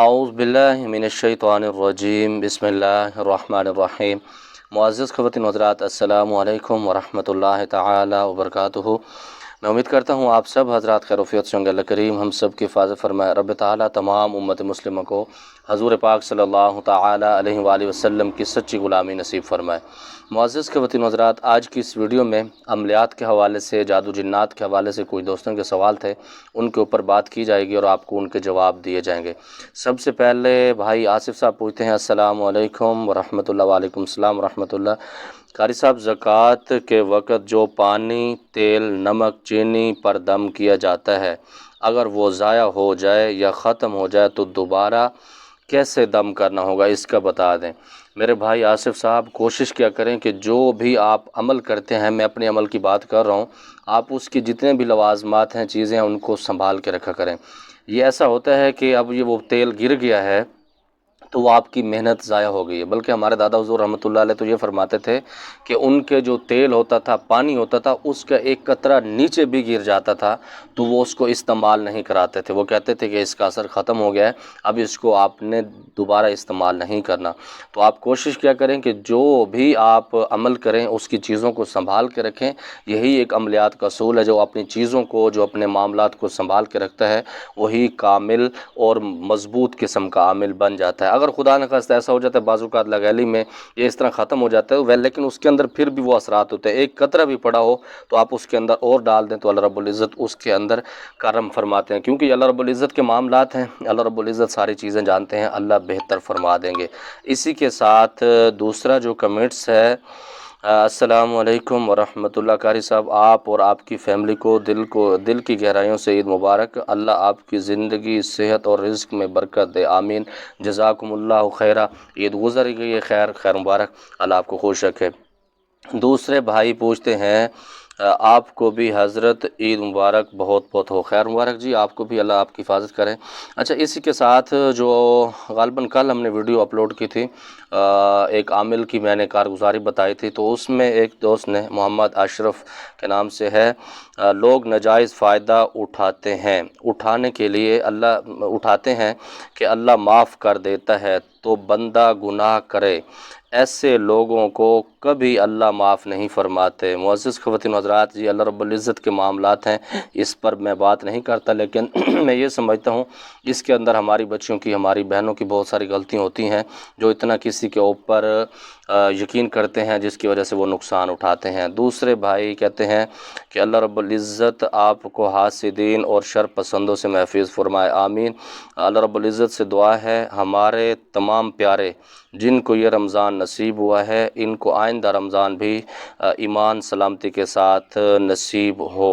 اعوذ باللہ من الشیطان الرجیم بسم اللہ الرحمن الرحیم۔ معزز خواتین و حضرات، السلام علیکم ورحمۃ اللہ تعالی وبرکاتہ۔ میں امید کرتا ہوں آپ سب حضرات خیر و عافیت سے ہوں گے۔ اللہ کریم ہم سب کی حفاظت فرمائے۔ رب تعالیٰ تمام امت مسلمہ کو حضور پاک صلی اللہ تعالی علیہ وآلہ وسلم کی سچی غلامی نصیب فرمائے۔ معزز خواتین و حضرات، آج کی اس ویڈیو میں عملیات کے حوالے سے، جادو جنات کے حوالے سے کچھ دوستوں کے سوال تھے، ان کے اوپر بات کی جائے گی اور آپ کو ان کے جواب دیے جائیں گے۔ سب سے پہلے بھائی آصف صاحب پوچھتے ہیں السلام علیکم ورحمۃ اللہ۔ وعلیکم السلام ورحمۃ اللہ۔ قاری صاحب، زکوٰۃ کے وقت جو پانی، تیل، نمک، چینی پر دم کیا جاتا ہے، اگر وہ ضائع ہو جائے یا ختم ہو جائے تو دوبارہ کیسے دم کرنا ہوگا، اس کا بتا دیں۔ میرے بھائی آصف صاحب، کوشش کیا کریں کہ جو بھی آپ عمل کرتے ہیں، میں اپنے عمل کی بات کر رہا ہوں، آپ اس کی جتنے بھی لوازمات ہیں، چیزیں ہیں، ان کو سنبھال کے رکھا کریں۔ یہ ایسا ہوتا ہے کہ اب یہ وہ تیل گر گیا ہے تو وہ آپ کی محنت ضائع ہو گئی ہے، بلکہ ہمارے دادا حضور رحمۃ اللہ علیہ تو یہ فرماتے تھے کہ ان کے جو تیل ہوتا تھا، پانی ہوتا تھا، اس کا ایک قطرہ نیچے بھی گر جاتا تھا تو وہ اس کو استعمال نہیں کراتے تھے۔ وہ کہتے تھے کہ اس کا اثر ختم ہو گیا ہے، اب اس کو آپ نے دوبارہ استعمال نہیں کرنا۔ تو آپ کوشش کیا کریں کہ جو بھی آپ عمل کریں اس کی چیزوں کو سنبھال کے رکھیں۔ یہی ایک عملیات کا اصول ہے، جو اپنی چیزوں کو، جو اپنے معاملات کو سنبھال کے رکھتا ہے، وہی کامل اور مضبوط قسم کا عامل بن جاتا ہے۔ اگر خدا نخواستہ ایسا ہو جاتا ہے بعض اوقات لگیلی میں یہ اس طرح ختم ہو جاتا ہے، لیکن اس کے اندر پھر بھی وہ اثرات ہوتے ہیں، ایک قطرہ بھی پڑا ہو تو آپ اس کے اندر اور ڈال دیں تو اللہ رب العزت اس کے اندر کرم فرماتے ہیں، کیونکہ یہ اللہ رب العزت کے معاملات ہیں، اللہ رب العزت ساری چیزیں جانتے ہیں، اللہ بہتر فرما دیں گے۔ اسی کے ساتھ دوسرا جو کمنٹس ہے، السلام علیکم ورحمۃ اللہ۔ قاری صاحب، آپ اور آپ کی فیملی کو دل کی گہرائیوں سے عید مبارک۔ اللہ آپ کی زندگی، صحت اور رزق میں برکت دے، آمین۔ جزاکم اللہ خیرہ۔ عید گزر گئی ہے، خیر مبارک، اللہ آپ کو خوش رکھے۔ دوسرے بھائی پوچھتے ہیں آپ کو بھی حضرت عید مبارک بہت بہت ہو۔ خیر مبارک جی، آپ کو بھی اللہ آپ کی حفاظت کرے۔ اچھا، اسی کے ساتھ جو غالباً کل ہم نے ویڈیو اپلوڈ کی تھی، ایک عامل کی میں نے کارگزاری بتائی تھی، تو اس میں ایک دوست نے، محمد اشرف کے نام سے ہے، لوگ ناجائز فائدہ اٹھانے کے لیے اٹھاتے ہیں کہ اللہ معاف کر دیتا ہے تو بندہ گناہ کرے، ایسے لوگوں کو کبھی اللہ معاف نہیں فرماتے۔ معزز خواتین و حضرات جی، اللہ رب العزت کے معاملات ہیں، اس پر میں بات نہیں کرتا، لیکن میں یہ سمجھتا ہوں اس کے اندر ہماری بچیوں کی، ہماری بہنوں کی بہت ساری غلطیاں ہوتی ہیں، جو اتنا کسی کے اوپر یقین کرتے ہیں جس کی وجہ سے وہ نقصان اٹھاتے ہیں۔ دوسرے بھائی کہتے ہیں کہ اللہ رب العزت آپ کو حاسدین اور شر پسندوں سے محفوظ فرمائے، آمین۔ اللہ رب العزت سے دعا ہے ہمارے تمام پیارے جن کو یہ رمضان نصیب ہوا ہے، ان کو آئندہ رمضان بھی ایمان سلامتی کے ساتھ نصیب ہو،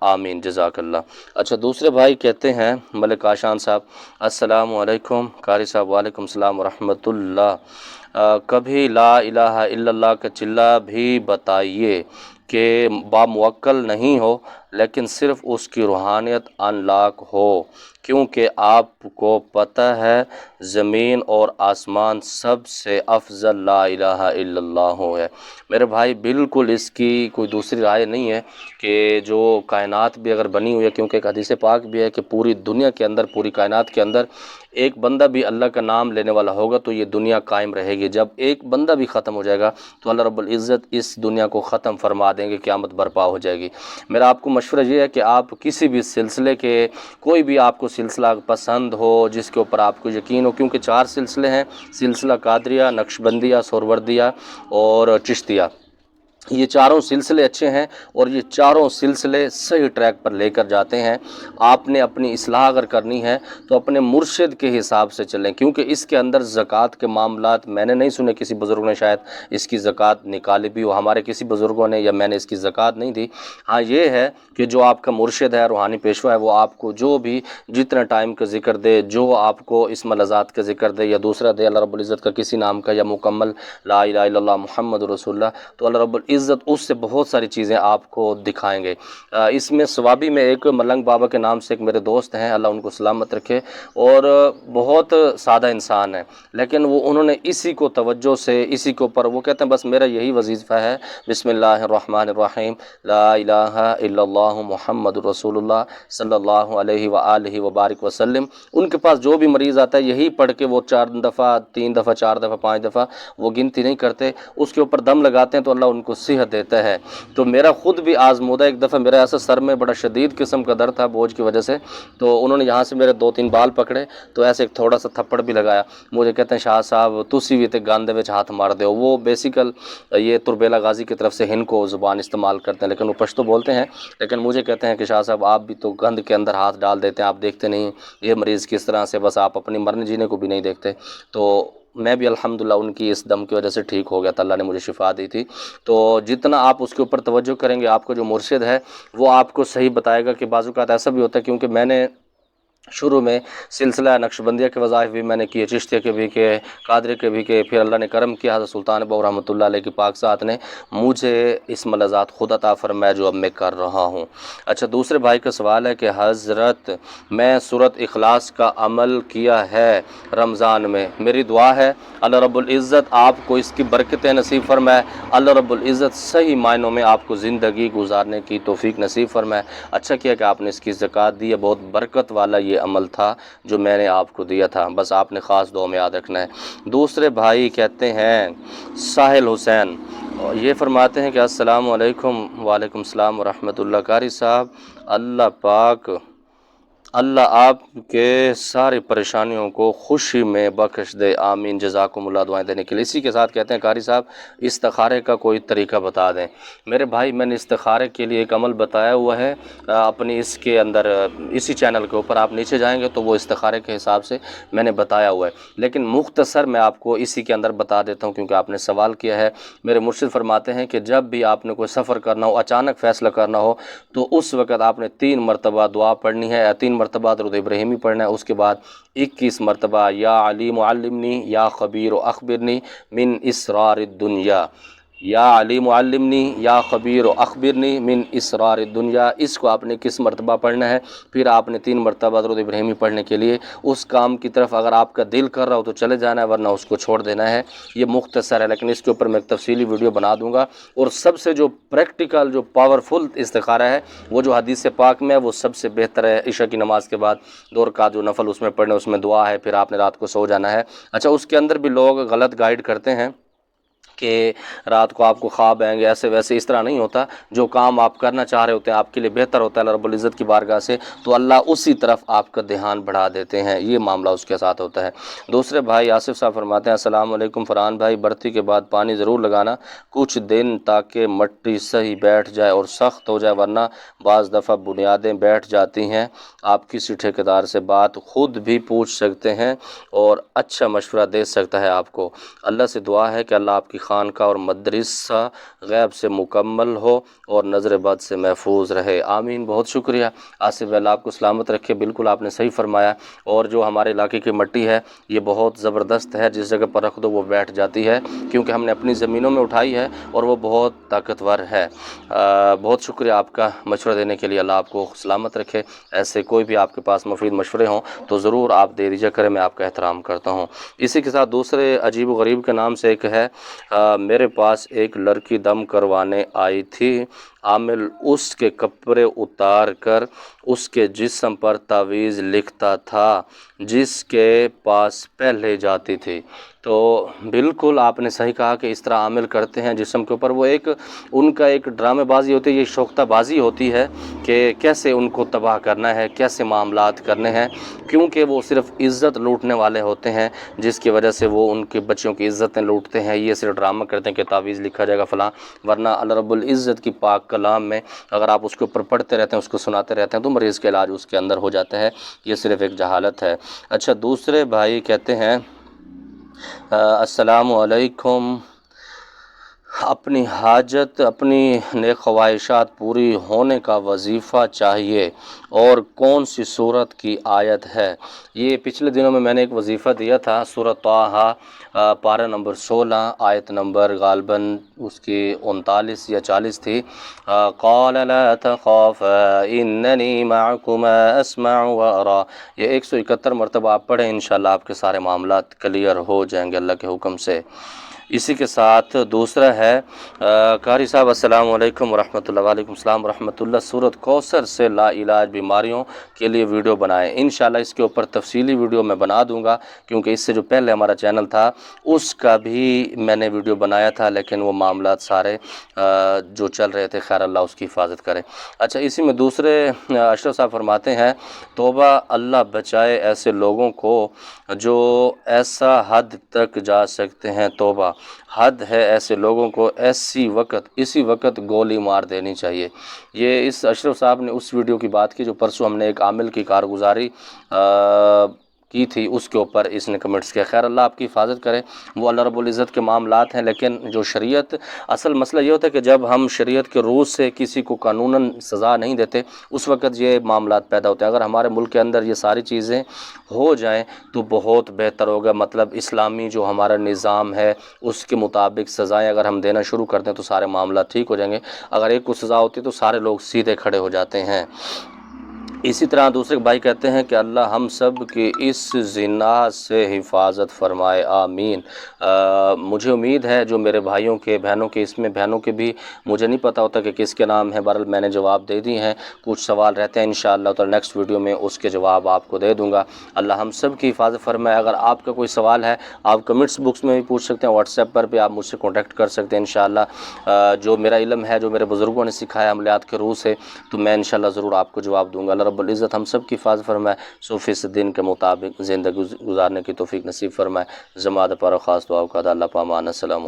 آمین، جزاک اللہ۔ اچھا، دوسرے بھائی کہتے ہیں ملک آشان صاحب، السلام علیکم قاری صاحب۔ وعلیکم السلام ورحمۃ اللہ۔ کبھی لا الہ الا اللہ کا چلہ بھی بتائیے کہ باموکل نہیں ہو لیکن صرف اس کی روحانیت انلاک ہو، کیونکہ آپ کو پتہ ہے زمین اور آسمان سب سے افضل لا الہ الا اللہ ہے۔ میرے بھائی، بالکل اس کی کوئی دوسری رائے نہیں ہے کہ جو کائنات بھی اگر بنی ہوئی ہے، کیونکہ ایک حدیث پاک بھی ہے کہ پوری دنیا کے اندر، پوری کائنات کے اندر ایک بندہ بھی اللہ کا نام لینے والا ہوگا تو یہ دنیا قائم رہے گی۔ جب ایک بندہ بھی ختم ہو جائے گا تو اللہ رب العزت اس دنیا کو ختم فرما دیں گے، قیامت برپا ہو جائے گی۔ میرا آپ کو مشورہ یہ ہے کہ آپ کسی بھی سلسلے کے، کوئی بھی آپ کو سلسلہ پسند ہو، جس کے اوپر آپ کو یقین ہو، کیونکہ 4 سلسلے ہیں، سلسلہ قادریہ، نقشبندیہ، سہروردیہ اور چشتیہ، یہ چاروں سلسلے اچھے ہیں اور یہ چاروں سلسلے صحیح ٹریک پر لے کر جاتے ہیں۔ آپ نے اپنی اصلاح اگر کرنی ہے تو اپنے مرشد کے حساب سے چلیں، کیونکہ اس کے اندر زکوٰۃ کے معاملات میں نے نہیں سنے کسی بزرگ نے شاید اس کی زکوٰۃ نکالی بھی ہو، ہمارے کسی بزرگوں نے، یا میں نے اس کی زکوٰۃ نہیں دی۔ ہاں یہ ہے کہ جو آپ کا مرشد ہے، روحانی پیشوا ہے، وہ آپ کو جو بھی جتنا ٹائم کا ذکر دے، جو آپ کو اسم لذات کا ذکر دے یا دوسرا دے، اللہ رب العزت کا کسی نام کا، یا مکمل لا الہ الا اللہ محمد رسول اللہ، تو اللہ رب العزت العزت اس سے بہت ساری چیزیں آپ کو دکھائیں گے۔ اس میں سوابی میں ایک ملنگ بابا کے نام سے ایک میرے دوست ہیں، اللہ ان کو سلامت رکھے، اور بہت سادہ انسان ہے، لیکن انہوں نے اسی کو توجہ سے، اسی کے اوپر وہ کہتے ہیں بس میرا یہی وظیفہ ہے، بسم اللہ الرحمن الرحیم، لا الہ الا اللہ محمد رسول اللہ صلی اللہ علیہ وآلہ وبارک وسلم۔ ان کے پاس جو بھی مریض آتا ہے یہی پڑھ کے وہ 4 دفعہ 3 دفعہ 4 دفعہ 5 دفعہ وہ گنتی نہیں کرتے، اس کے اوپر دم لگاتے ہیں تو اللہ ان کو صحت دیتا ہے۔ تو میرا خود بھی آزمودہ، ایک دفعہ میرا ایسا سر میں بڑا شدید قسم کا درد تھا بوجھ کی وجہ سے، تو انہوں نے یہاں سے میرے 2-3 بال پکڑے تو ایسے ایک تھوڑا سا تھپڑ بھی لگایا، مجھے کہتے ہیں شاہ صاحب تسی بھی تے گاندے وچ ہاتھ مار دیو۔ وہ بیسیکل یہ تربیلا غازی کی طرف سے ہند کو زبان استعمال کرتے ہیں، لیکن وہ پشتو بولتے ہیں، لیکن مجھے کہتے ہیں کہ شاہ صاحب آپ بھی تو گند کے اندر ہاتھ ڈال دیتے ہیں، آپ دیکھتے نہیں یہ مریض کس طرح سے، بس آپ اپنی مرنے جینے کو بھی نہیں دیکھتے۔ تو میں بھی الحمدللہ ان کی اس دم کی وجہ سے ٹھیک ہو گیا تھا، اللہ نے مجھے شفا دی تھی۔ تو جتنا آپ اس کے اوپر توجہ کریں گے، آپ کو جو مرشد ہے وہ آپ کو صحیح بتائے گا۔ کہ بعض اوقات ایسا بھی ہوتا ہے، کیونکہ میں نے شروع میں سلسلہ نقشبندیہ کے وظائف بھی میں نے کیے، چشتیہ کے بھی کیے، قادری کے بھی کیے، پھر اللہ نے کرم کیا، حضرت سلطان بہو رحمۃ اللہ علیہ کی پاک ذات نے مجھے اس ملذات خود عطا فرمایا جو اب میں کر رہا ہوں۔ اچھا، دوسرے بھائی کا سوال ہے کہ حضرت میں سورۃ اخلاص کا عمل کیا ہے رمضان میں، میری دعا ہے اللہ رب العزت آپ کو اس کی برکتیں نصیب فرمائے، اللہ رب العزت صحیح معنوں میں آپ کو زندگی گزارنے کی توفیق نصیب فرمائے۔ اچھا کیا کہ آپ نے اس کی زکوٰۃ دی ہے، بہت برکت والا یہ عمل تھا جو میں نے آپ کو دیا تھا، بس آپ نے خاص دعا میں یاد رکھنا ہے۔ دوسرے بھائی کہتے ہیں ساحل حسین، یہ فرماتے ہیں کہ السلام علیکم۔ وعلیکم السلام ورحمۃ اللہ۔ قاری صاحب اللہ آپ کے ساری پریشانیوں کو خوشی میں بخش دے، آمین، جزاکم اللہ، دعائیں دینے کے لیے۔ اسی کے ساتھ کہتے ہیں قاری صاحب استخارے کا کوئی طریقہ بتا دیں۔ میرے بھائی میں نے استخارے کے لیے ایک عمل بتایا ہوا ہے اپنی اس کے اندر، اسی چینل کے اوپر آپ نیچے جائیں گے تو وہ استخارے کے حساب سے میں نے بتایا ہوا ہے، لیکن مختصر میں آپ کو اسی کے اندر بتا دیتا ہوں کیونکہ آپ نے سوال کیا ہے۔ میرے مرشد فرماتے ہیں کہ جب بھی آپ نے کوئی سفر کرنا ہو، اچانک فیصلہ کرنا ہو، تو اس وقت آپ نے 3 مرتبہ دعا پڑھنی ہے، 3 مرتبہ درود ابراہیمی پڑھنا ہے، اس کے بعد 21 مرتبہ یا علیم علمنی یا خبیر اخبرنی من اسرار الدنیا، یا علیم علمنی یا خبیر اخبرنی من اسرار الدنیا۔ اس کو آپ نے 21 مرتبہ پڑھنا ہے، پھر آپ نے 3 مرتبہ درود ابراہیمی پڑھنے کے لیے اس کام کی طرف اگر آپ کا دل کر رہا ہو تو چلے جانا ہے، ورنہ اس کو چھوڑ دینا ہے۔ یہ مختصر ہے، لیکن اس کے اوپر میں ایک تفصیلی ویڈیو بنا دوں گا، اور سب سے جو پریکٹیکل جو پاورفل استخارہ ہے وہ جو حدیث پاک میں ہے وہ سب سے بہتر ہے۔ عشاء کی نماز کے بعد 2 رکعت جو نفل اس میں پڑھنے، اس میں دعا ہے، پھر آپ نے رات کو سو جانا ہے۔ اچھا، اس کے اندر بھی لوگ غلط گائیڈ کرتے ہیں کہ رات کو آپ کو خواب آئیں گے، ایسے ویسے، اس طرح نہیں ہوتا۔ جو کام آپ کرنا چاہ رہے ہوتے ہیں آپ کے لیے بہتر ہوتا ہے اللہ رب العزت کی بارگاہ سے، تو اللہ اسی طرف آپ کا دھیان بڑھا دیتے ہیں، یہ معاملہ اس کے ساتھ ہوتا ہے۔ دوسرے بھائی آصف صاحب فرماتے ہیں السلام علیکم فرحان بھائی، برتی کے بعد پانی ضرور لگانا کچھ دن تاکہ مٹی صحیح بیٹھ جائے اور سخت ہو جائے، ورنہ بعض دفعہ بنیادیں بیٹھ جاتی ہیں۔ آپ کسی ٹھیکیدار سے بات خود بھی پوچھ سکتے ہیں اور اچھا مشورہ دے سکتا ہے آپ کو۔ اللہ سے دعا ہے کہ اللہ آپ کی خانقاہ اور مدرسہ غیب سے مکمل ہو اور نظر بد سے محفوظ رہے، آمین۔ بہت شکریہ آصف، اللہ آپ کو سلامت رکھے۔ بالکل آپ نے صحیح فرمایا، اور جو ہمارے علاقے کی مٹی ہے یہ بہت زبردست ہے، جس جگہ پر رکھ دو وہ بیٹھ جاتی ہے، کیونکہ ہم نے اپنی زمینوں میں اٹھائی ہے اور وہ بہت طاقتور ہے۔ بہت شکریہ آپ کا مشورہ دینے کے لیے، اللہ آپ کو سلامت رکھے۔ ایسے کوئی بھی آپ کے پاس مفید مشورے ہوں تو ضرور آپ دے دیجیے کریں، میں آپ کا احترام کرتا ہوں۔ اسی کے ساتھ دوسرے عجیب و غریب کے نام سے ایک ہے، میرے پاس ایک لڑکی دم کروانے آئی تھی، عامل اس کے کپڑے اتار کر اس کے جسم پر تعویذ لکھتا تھا جس کے پاس پہلے جاتی تھی۔ تو بالکل آپ نے صحیح کہا کہ اس طرح عامل کرتے ہیں جسم کے اوپر، وہ ایک ان کا ایک ڈرامے بازی ہوتی ہے، یہ شوختہ بازی ہوتی ہے کہ کیسے ان کو تباہ کرنا ہے، کیسے معاملات کرنے ہیں، کیونکہ وہ صرف عزت لوٹنے والے ہوتے ہیں، جس کی وجہ سے وہ ان کے بچوں کی عزتیں لوٹتے ہیں۔ یہ صرف ڈرامہ کرتے ہیں کہ تعویذ لکھا جائے گا فلاں، ورنہ اللہ رب العزت کی پاک کلام میں اگر آپ اس کے اوپر پڑھتے رہتے ہیں، اس کو سناتے رہتے ہیں، تو مریض کا علاج اس کے اندر ہو جاتا ہے۔ یہ صرف ایک جہالت ہے۔ اچھا، دوسرے بھائی کہتے ہیں السلام علیکم اپنی حاجت اپنی نیک خواہشات پوری ہونے کا وظیفہ چاہیے اور کون سی صورت کی آیت ہے؟ یہ پچھلے دنوں میں نے ایک وظیفہ دیا تھا، سورۃ طٰہٰ پارہ نمبر 16 آیت نمبر غالباً اس کی 39 یا 40 تھی۔ قال لا تخافا اننی معکما اسمع وارا، یہ 171 مرتبہ آپ پڑھیں، انشاءاللہ آپ کے سارے معاملات کلیئر ہو جائیں گے اللہ کے حکم سے۔ اسی کے ساتھ دوسرا ہے قاری صاحب السلام علیکم ورحمۃ اللہ۔ وعلیکم السلام ورحمۃ اللہ۔ سورۃ کوثر سے لا علاج بیماریوں کے لیے ویڈیو بنائیں، انشاءاللہ اس کے اوپر تفصیلی ویڈیو میں بنا دوں گا، کیونکہ اس سے جو پہلے ہمارا چینل تھا اس کا بھی میں نے ویڈیو بنایا تھا، لیکن وہ معاملات سارے جو چل رہے تھے، خیر اللہ اس کی حفاظت کرے۔ اچھا، اسی میں دوسرے اشرف صاحب فرماتے ہیں توبہ اللہ بچائے ایسے لوگوں کو جو ایسا حد تک جا سکتے ہیں، توبہ حد ہے ایسے لوگوں کو اسی وقت گولی مار دینی چاہیے۔ یہ اس اشرف صاحب نے اس ویڈیو کی بات کی جو پرسوں ہم نے ایک عامل کی کارگزاری کی تھی، اس کے اوپر اس نے کمنٹس کیا۔ خیر اللہ آپ کی حفاظت کرے، وہ اللہ رب العزت کے معاملات ہیں، لیکن جو شریعت، اصل مسئلہ یہ ہوتا ہے کہ جب ہم شریعت کے روح سے کسی کو قانوناً سزا نہیں دیتے اس وقت یہ معاملات پیدا ہوتے ہیں۔ اگر ہمارے ملک کے اندر یہ ساری چیزیں ہو جائیں تو بہت بہتر ہوگا، مطلب اسلامی جو ہمارا نظام ہے اس کے مطابق سزائیں اگر ہم دینا شروع کر دیں تو سارے معاملات ٹھیک ہو جائیں گے۔ اگر ایک کو سزا ہوتی ہے تو سارے لوگ سیدھے کھڑے ہو جاتے ہیں۔ اسی طرح دوسرے بھائی کہتے ہیں کہ اللہ ہم سب کی اس زنا سے حفاظت فرمائے، آمین۔ مجھے امید ہے جو میرے بھائیوں کے بہنوں کے، اس میں بہنوں کے بھی مجھے نہیں پتہ ہوتا کہ کس کے نام ہے، بہرحال میں نے جواب دے دی ہیں، کچھ سوال رہتے ہیں انشاءاللہ تو نیکسٹ ویڈیو میں اس کے جواب آپ کو دے دوں گا۔ اللہ ہم سب کی حفاظت فرمائے۔ اگر آپ کا کوئی سوال ہے آپ کمنٹس بکس میں بھی پوچھ سکتے ہیں، واٹس ایپ پر بھی آپ مجھ سے کانٹیکٹ کر سکتے ہیں انشاءاللہ۔ جو میرا علم ہے، جو میرے بزرگوں نے سکھایا عملیات کے روح سے، تو میں انشاءاللہ ضرور آپ کو جواب دوں گا۔ اللہ رب العزت ہم سب کی حفاظت فرمائے، 100% دین کے مطابق زندگی گزارنے کی توفیق نصیب فرمائے۔ زمادہ پر خاص دعا کا اللہ پامان۔ السلام علیکم۔